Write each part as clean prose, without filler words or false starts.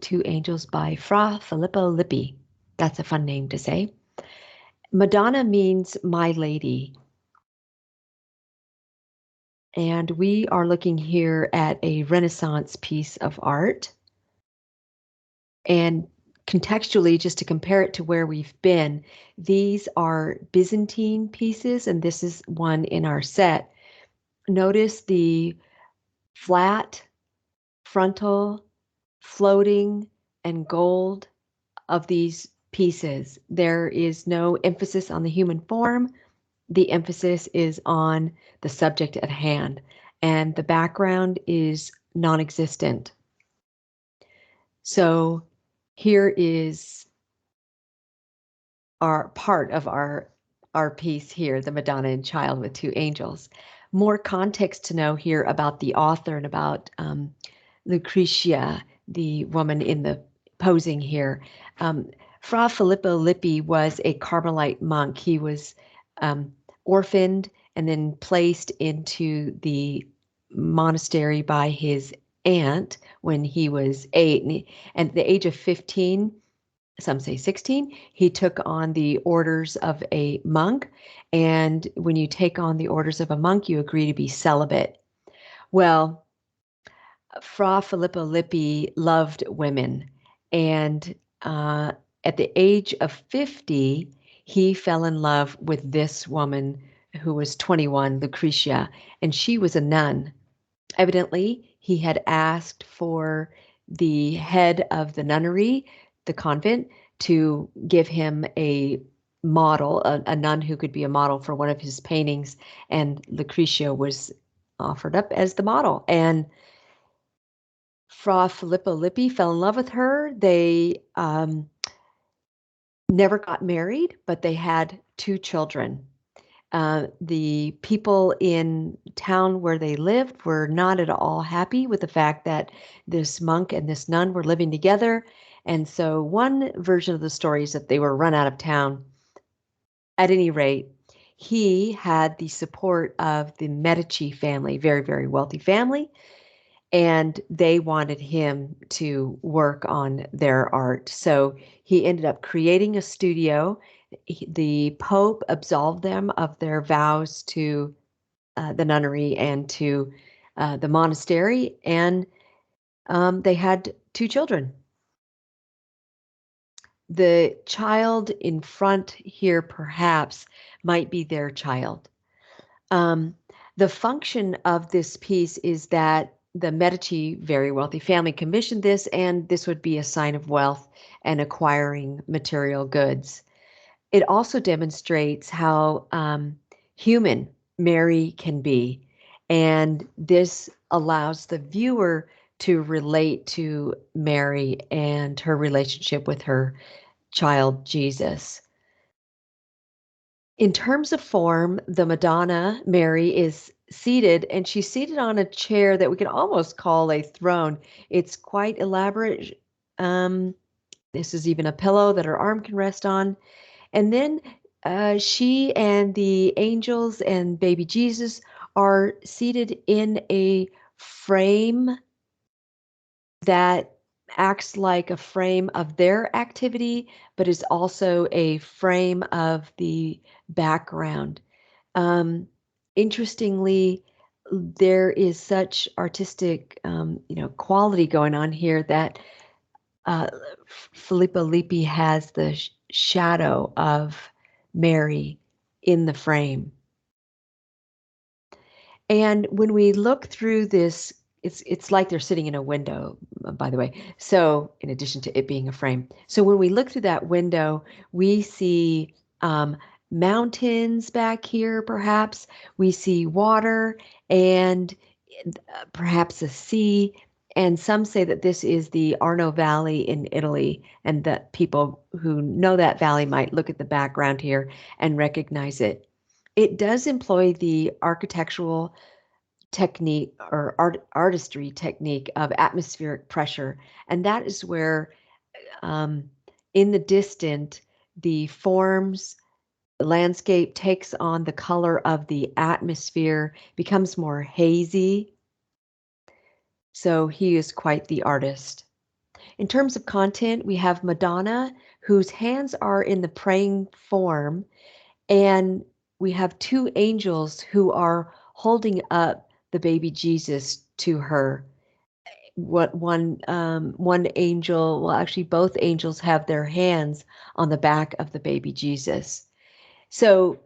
Two Angels by Fra Filippo Lippi. That's a fun name to say. Madonna means my lady. And we are looking here at a Renaissance piece of art. And contextually, just to compare it to where we've been, these are Byzantine pieces, and this is one in our set. Notice the flat, frontal, floating, and gold of these pieces. There is no emphasis on the human form. The emphasis is on the subject at hand, and the background is non-existent. So here is our part of our piece here, the Madonna and Child with Two Angels. More context to know here about the author and about Lucretia, the woman in the posing here. Fra Filippo Lippi was a Carmelite monk. He was orphaned and then placed into the monastery by his aunt when he was 8. And at the age of 15, some say 16, he took on the orders of a monk. And when you take on the orders of a monk, you agree to be celibate. Well, Fra Filippo Lippi loved women, and at the age of 50, he fell in love with this woman who was 21, Lucretia, and she was a nun. Evidently, he had asked for the head of the nunnery, the convent, to give him a model, a nun who could be a model for one of his paintings, and Lucretia was offered up as the model. And Fra Filippo Lippi fell in love with her. They never got married, but they had 2 children. The people in town where they lived were not at all happy with the fact that this monk and this nun were living together. And so one version of the story is that they were run out of town. At any rate, he had the support of the Medici family, very, very wealthy family, and they wanted him to work on their art. So he ended up creating a studio. The Pope absolved them of their vows to the nunnery and to the monastery, and they had 2 children. The child in front here perhaps might be their child. Um, the function of this piece is that the Medici, very wealthy family, commissioned this, and this would be a sign of wealth and acquiring material goods. It also demonstrates how human Mary can be, and this allows the viewer to relate to Mary and her relationship with her child, Jesus. In terms of form, the Madonna, Mary, is seated, and she's seated on a chair that we can almost call a throne. It's quite elaborate. This is even a pillow that her arm can rest on. And then she and the angels and baby Jesus are seated in a frame that acts like a frame of their activity, but is also a frame of the background. Um, Interestingly, there is such artistic, quality going on here that uh, Filippo Lippi has the shadow of Mary in the frame. And when we look through this, it's like they're sitting in a window, by the way. So in addition to it being a frame. So when we look through that window, we see mountains back here, perhaps. We see water and perhaps a sea. And some say that this is the Arno Valley in Italy, and that people who know that valley might look at the background here and recognize it. It does employ the architectural technique or artistry technique of atmospheric pressure. And that is where, um, in the distant, the forms, the landscape takes on the color of the atmosphere, becomes more hazy. So he is quite the artist. In terms of content, we have Madonna, whose hands are in the praying form, and we have two angels who are holding up the baby Jesus to her. What one angel, well, actually, both angels have their hands on the back of the baby Jesus. So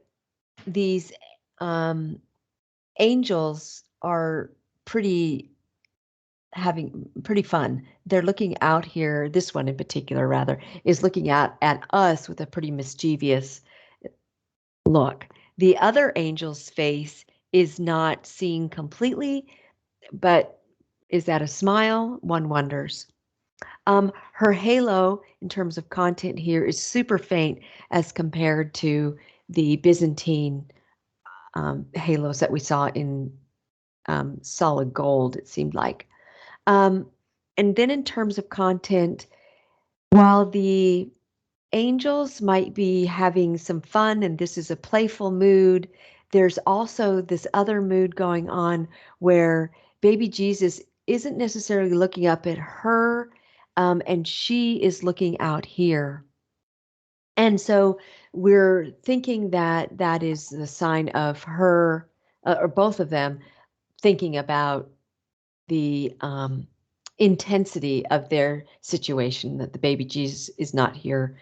these um, angels are pretty having pretty fun. They're looking out here, this one in particular, rather, is looking out at us with a pretty mischievous look. The other angel's face is not seen completely, but is that a smile? One wonders. Her halo, in terms of content here, is super faint as compared to the Byzantine halos that we saw in solid gold, it seemed like. Um, and then in terms of content, while the angels might be having some fun and this is a playful mood, there's also this other mood going on where baby Jesus isn't necessarily looking up at her, and she is looking out here. And so we're thinking that that is the sign of her, or both of them, thinking about the intensity of their situation, that the baby Jesus is not here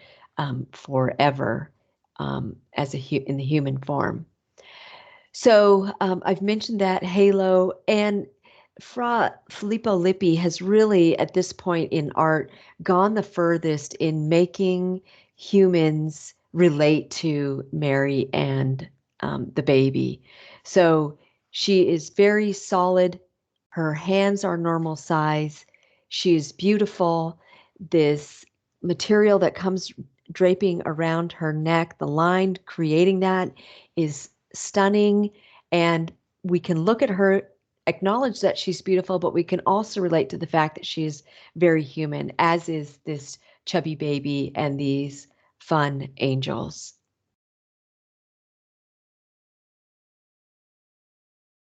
forever as in the human form. So I've mentioned that halo, and Fra Filippo Lippi has really, at this point in art, gone the furthest in making humans relate to Mary and the baby. So she is very solid. Her hands are normal size. She is beautiful. This material that comes draping around her neck, the line creating that is stunning. And we can look at her, acknowledge that she's beautiful, but we can also relate to the fact that she's very human, as is this chubby baby and these fun angels.